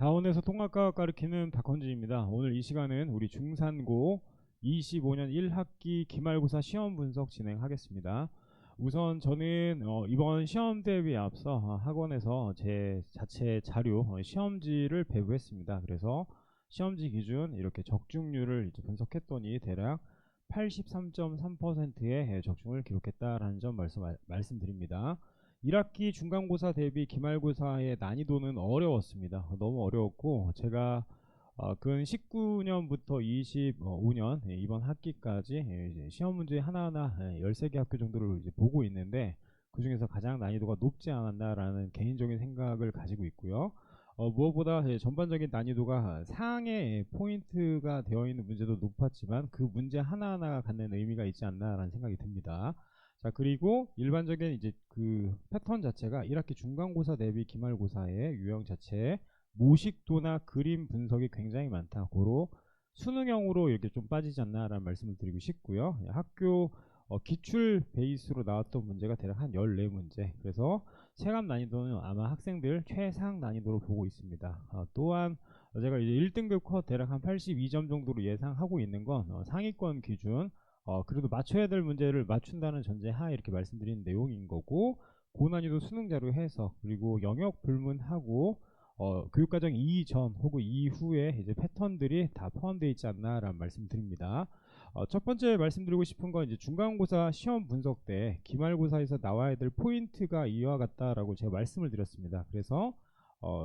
다원에서 통합과학 가르치는 박헌진입니다. 오늘 이 시간은 우리 중산고 25년 1학기 기말고사 시험 분석 진행하겠습니다. 우선 저는 이번 시험 대비에 앞서 학원에서 제 자체 자료 시험지를 배부했습니다. 그래서 시험지 기준 이렇게 적중률을 이제 분석했더니 대략 83.3%의 적중을 기록했다라는 점 말씀드립니다. 1학기 중간고사 대비 기말고사의 난이도는 어려웠습니다. 너무 어려웠고 제가 근 19년부터 25년 이번 학기까지 이제 시험 문제 하나하나 13개 학교 정도를 이제 보고 있는데 그 중에서 가장 난이도가 높지 않았나라는 개인적인 생각을 가지고 있고요. 무엇보다 전반적인 난이도가 상의 포인트가 되어 있는 문제도 높았지만 그 문제 하나하나가 갖는 의미가 있지 않나라는 생각이 듭니다. 자, 그리고 일반적인 이제 그 패턴 자체가 1학기 중간고사 대비 기말고사의 유형 자체에 모식도나 그림 분석이 굉장히 많다. 고로 수능형으로 이렇게 좀 빠지지 않나라는 말씀을 드리고 싶고요. 학교 기출 베이스로 나왔던 문제가 대략 한 14문제. 그래서 체감 난이도는 아마 학생들 최상 난이도로 보고 있습니다. 또한 제가 이제 1등급 컷 대략 한 82점 정도로 예상하고 있는 건 상위권 기준 그래도 맞춰야 될 문제를 맞춘다는 전제하에 이렇게 말씀드린 내용인 거고, 고난이도 수능 자료 해석 그리고 영역 불문하고 교육과정 이전 혹은 이후에 이제 패턴들이 다 포함되어 있지 않나라는 말씀드립니다. 첫 번째 말씀드리고 싶은 건 이제 중간고사 시험 분석 때 기말고사에서 나와야 될 포인트가 이와 같다라고 제가 말씀을 드렸습니다. 그래서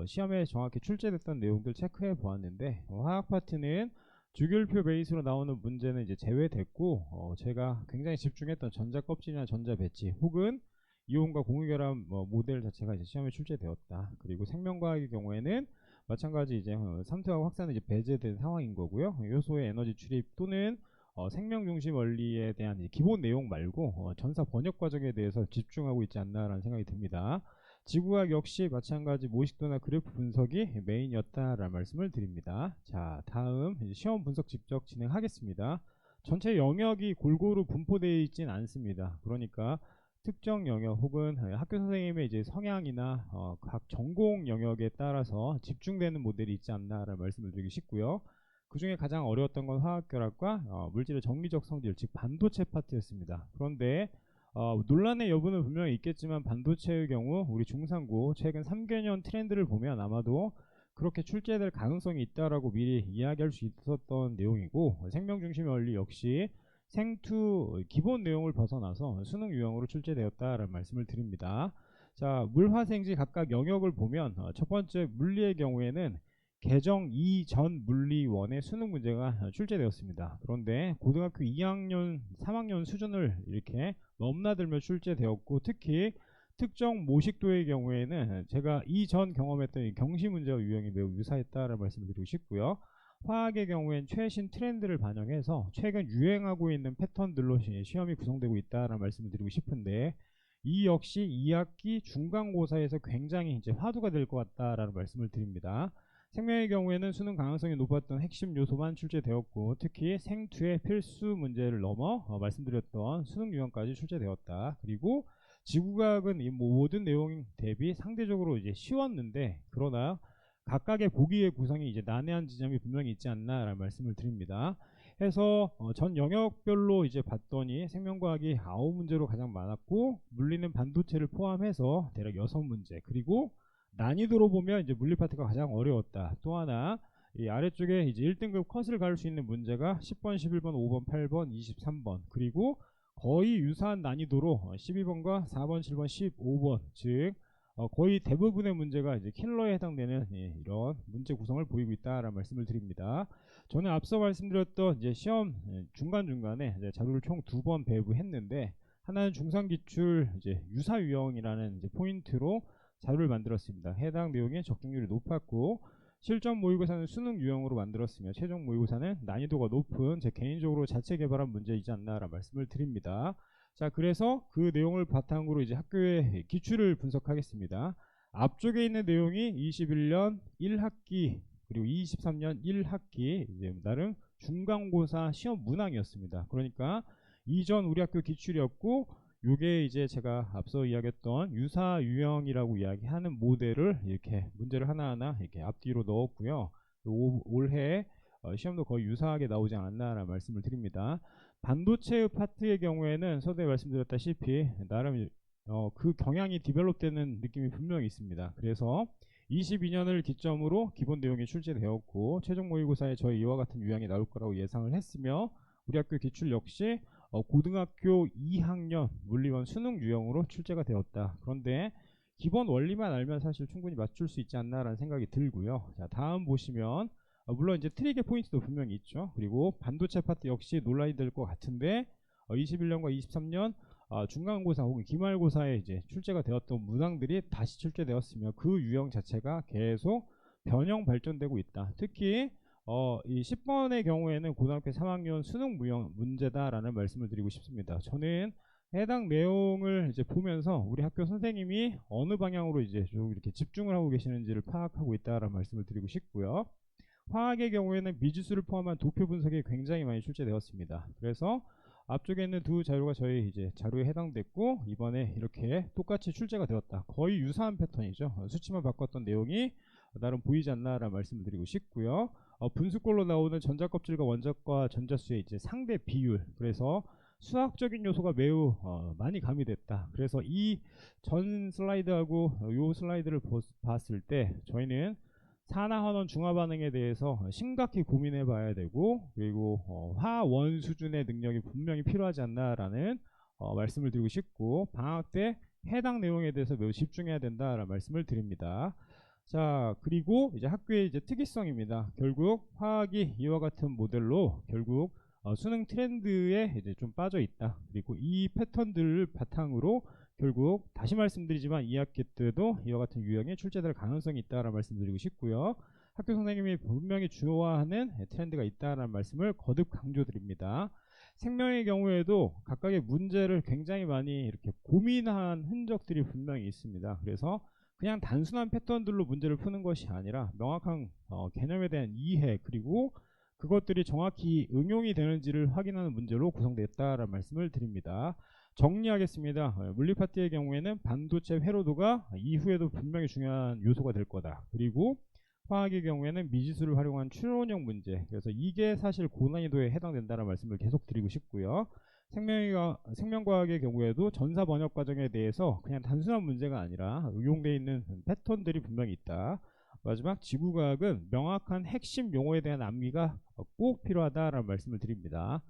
시험에 정확히 출제됐던 내용들 체크해 보았는데 화학 파트는 주기율표 베이스로 나오는 문제는 이제 제외됐고 제가 굉장히 집중했던 전자 껍질이나 전자 배치 혹은 이온과 공유결합 모델 자체가 이제 시험에 출제되었다. 그리고 생명과학의 경우에는 마찬가지 이제 삼투압 확산은 이제 배제된 상황인 거고요. 요소의 에너지 출입 또는 생명 중심 원리에 대한 이제 기본 내용 말고 전사 번역 과정에 대해서 집중하고 있지 않나라는 생각이 듭니다. 지구과학 역시 마찬가지 모식도나 그래프 분석이 메인이었다라는 말씀을 드립니다. 자, 다음 시험 분석 직접 진행하겠습니다. 전체 영역이 골고루 분포되어 있진 않습니다. 그러니까 특정 영역 혹은 학교 선생님의 이제 성향이나 각 전공 영역에 따라서 집중되는 모델이 있지 않나라는 말씀을 드리고 싶고요. 그 중에 가장 어려웠던 건 화학결합과 물질의 정기적 성질, 즉 반도체 파트였습니다. 그런데 논란의 여부는 분명히 있겠지만 반도체의 경우 우리 중상고 최근 3개년 트렌드를 보면 아마도 그렇게 출제될 가능성이 있다라고 미리 이야기할 수 있었던 내용이고, 생명중심 원리 역시 생투 기본 내용을 벗어나서 수능 유형으로 출제되었다라는 말씀을 드립니다. 자, 물화생지 각각 영역을 보면 첫 번째 물리의 경우에는 개정 이전 물리원의 수능 문제가 출제되었습니다. 그런데 고등학교 2학년, 3학년 수준을 이렇게 넘나들며 출제되었고, 특히 특정 모식도의 경우에는 제가 이전 경험했던 이 경시 문제와 유형이 매우 유사했다라는 말씀을 드리고 싶고요. 화학의 경우엔 최신 트렌드를 반영해서 최근 유행하고 있는 패턴들로 시험이 구성되고 있다라는 말씀을 드리고 싶은데, 이 역시 2학기 중간고사에서 굉장히 이제 화두가 될 것 같다라는 말씀을 드립니다. 생명의 경우에는 수능 가능성이 높았던 핵심 요소만 출제되었고, 특히 생투의 필수 문제를 넘어 말씀드렸던 수능 유형까지 출제되었다. 그리고 지구과학은 이 모든 내용 대비 상대적으로 이제 쉬웠는데, 그러나 각각의 보기의 구성이 이제 난해한 지점이 분명히 있지 않나라는 말씀을 드립니다. 해서 전 영역별로 이제 봤더니 생명과학이 9문제로 가장 많았고, 물리는 반도체를 포함해서 대략 6문제, 그리고 난이도로 보면 이제 물리 파트가 가장 어려웠다. 또 하나 이 아래쪽에 이제 1등급 컷을 갈 수 있는 문제가 10번, 11번, 5번, 8번, 23번, 그리고 거의 유사한 난이도로 12번과 4번, 7번, 15번, 즉 거의 대부분의 문제가 이제 킬러에 해당되는 이런 문제 구성을 보이고 있다라는 말씀을 드립니다. 저는 앞서 말씀드렸던 이제 시험 중간중간에 이제 자료를 총 2번 배부했는데, 하나는 중상기출 이제 유사 유형이라는 이제 포인트로 자료를 만들었습니다. 해당 내용의 적중률이 높았고, 실전 모의고사는 수능 유형으로 만들었으며 최종 모의고사는 난이도가 높은 제 개인적으로 자체 개발한 문제이지 않나라는 말씀을 드립니다. 자, 그래서 그 내용을 바탕으로 이제 학교의 기출을 분석하겠습니다. 앞쪽에 있는 내용이 21년 1학기 그리고 23년 1학기 이제 나름 중간고사 시험 문항이었습니다. 그러니까 이전 우리 학교 기출이었고, 요게 이제 제가 앞서 이야기했던 유사 유형이라고 이야기하는 모델을 이렇게 문제를 하나하나 이렇게 앞뒤로 넣었고요. 올해 시험도 거의 유사하게 나오지 않았나라는 말씀을 드립니다. 반도체의 파트의 경우에는 서두에 말씀드렸다시피 나름 그 경향이 디벨롭되는 느낌이 분명히 있습니다. 그래서 22년을 기점으로 기본 내용이 출제되었고 최종 모의고사에 저희 이와 같은 유형이 나올 거라고 예상을 했으며 우리 학교 기출 역시 고등학교 2학년 물리원 수능 유형으로 출제가 되었다. 그런데 기본 원리만 알면 사실 충분히 맞출 수 있지 않나라는 생각이 들고요. 자, 다음 보시면 물론 이제 트릭의 포인트도 분명히 있죠. 그리고 반도체 파트 역시 논란이 될 것 같은데 21년과 23년 중간고사 혹은 기말고사에 이제 출제가 되었던 문항들이 다시 출제되었으며 그 유형 자체가 계속 변형 발전되고 있다. 특히 이 10번의 경우에는 고등학교 3학년 수능 무형 문제다라는 말씀을 드리고 싶습니다. 저는 해당 내용을 이제 보면서 우리 학교 선생님이 어느 방향으로 이제 좀 이렇게 집중을 하고 계시는지를 파악하고 있다라는 말씀을 드리고 싶고요. 화학의 경우에는 미지수를 포함한 도표 분석이 굉장히 많이 출제되었습니다. 그래서 앞쪽에 있는 두 자료가 저희 이제 자료에 해당됐고 이번에 이렇게 똑같이 출제가 되었다. 거의 유사한 패턴이죠. 수치만 바꿨던 내용이 나름 보이지 않나라는 말씀을 드리고 싶고요. 분수꼴로 나오는 전자껍질과 원자과 전자수의 이제 상대 비율, 그래서 수학적인 요소가 매우 많이 가미됐다. 그래서 이 전 슬라이드하고 요 슬라이드를 봤을 때 저희는 산화환원 중화 반응에 대해서 심각히 고민해 봐야 되고, 그리고 화원 수준의 능력이 분명히 필요하지 않나라는 말씀을 드리고 싶고, 방학 때 해당 내용에 대해서 매우 집중해야 된다라는 말씀을 드립니다. 자, 그리고 이제 학교의 이제 특이성입니다. 결국 화학이 이와 같은 모델로 결국 수능 트렌드에 이제 좀 빠져 있다. 그리고 이 패턴들을 바탕으로 결국 다시 말씀드리지만 2학기 때도 이와 같은 유형이 출제될 가능성이 있다라는 말씀드리고 싶고요. 학교 선생님이 분명히 좋아하는 트렌드가 있다라는 말씀을 거듭 강조드립니다. 생명의 경우에도 각각의 문제를 굉장히 많이 이렇게 고민한 흔적들이 분명히 있습니다. 그래서 그냥 단순한 패턴들로 문제를 푸는 것이 아니라 명확한 개념에 대한 이해, 그리고 그것들이 정확히 응용이 되는지를 확인하는 문제로 구성됐다라는 말씀을 드립니다. 정리하겠습니다. 물리 파트의 경우에는 반도체 회로도가 이후에도 분명히 중요한 요소가 될 거다. 그리고 화학의 경우에는 미지수를 활용한 추론형 문제, 그래서 이게 사실 고난이도에 해당된다는 말씀을 계속 드리고 싶고요. 생명과학의 경우에도 전사 번역 과정에 대해서 그냥 단순한 문제가 아니라 응용되어 있는 패턴들이 분명히 있다. 마지막 지구과학은 명확한 핵심 용어에 대한 암기가 꼭 필요하다라는 말씀을 드립니다.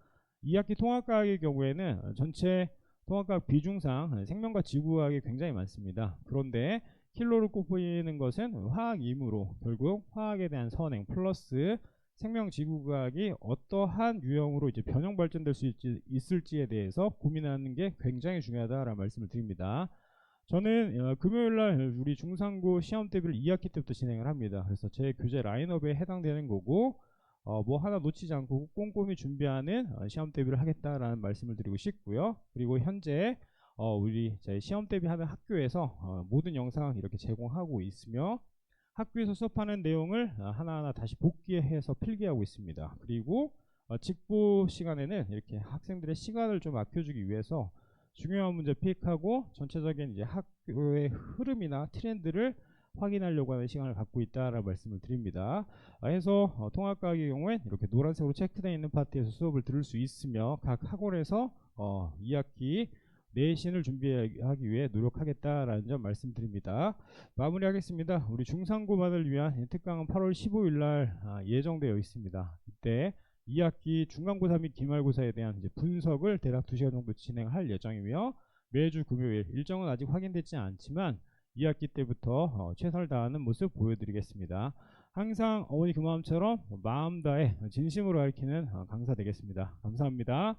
2학기 통합과학의 경우에는 전체 통합과학 비중상 생명과 지구과학이 굉장히 많습니다. 그런데 킬로를 꼽히는 것은 화학이므로 결국 화학에 대한 선행 플러스 생명지구과학이 어떠한 유형으로 이제 변형 발전될 수 있을지에 대해서 고민하는 게 굉장히 중요하다라는 말씀을 드립니다. 저는 금요일날 우리 중상고 시험 대비를 2학기 때부터 진행을 합니다. 그래서 제 교재 라인업에 해당되는 거고 뭐 하나 놓치지 않고 꼼꼼히 준비하는 시험 대비를 하겠다라는 말씀을 드리고 싶고요. 그리고 현재 우리 제 시험 대비하는 학교에서 모든 영상 이렇게 제공하고 있으며 학교에서 수업하는 내용을 하나하나 다시 복기해서 필기하고 있습니다. 그리고 직보 시간에는 이렇게 학생들의 시간을 좀 아껴주기 위해서 중요한 문제 픽하고 전체적인 이제 학교의 흐름이나 트렌드를 확인하려고 하는 시간을 갖고 있다라는 말씀을 드립니다. 해서 통합과학의 경우엔 이렇게 노란색으로 체크되어 있는 파트에서 수업을 들을 수 있으며 각 학원에서 2학기 내신을 준비하기 위해 노력하겠다라는 점 말씀드립니다. 마무리하겠습니다. 우리 중상고만을 위한 특강은 8월 15일날 예정되어 있습니다. 이때 2학기 중간고사 및 기말고사에 대한 이제 분석을 대략 2시간 정도 진행할 예정이며 매주 금요일, 일정은 아직 확인되지 않지만 2학기 때부터 최선을 다하는 모습 보여드리겠습니다. 항상 어머니 그 마음처럼 마음 다해 진심으로 가르치는 강사 되겠습니다. 감사합니다.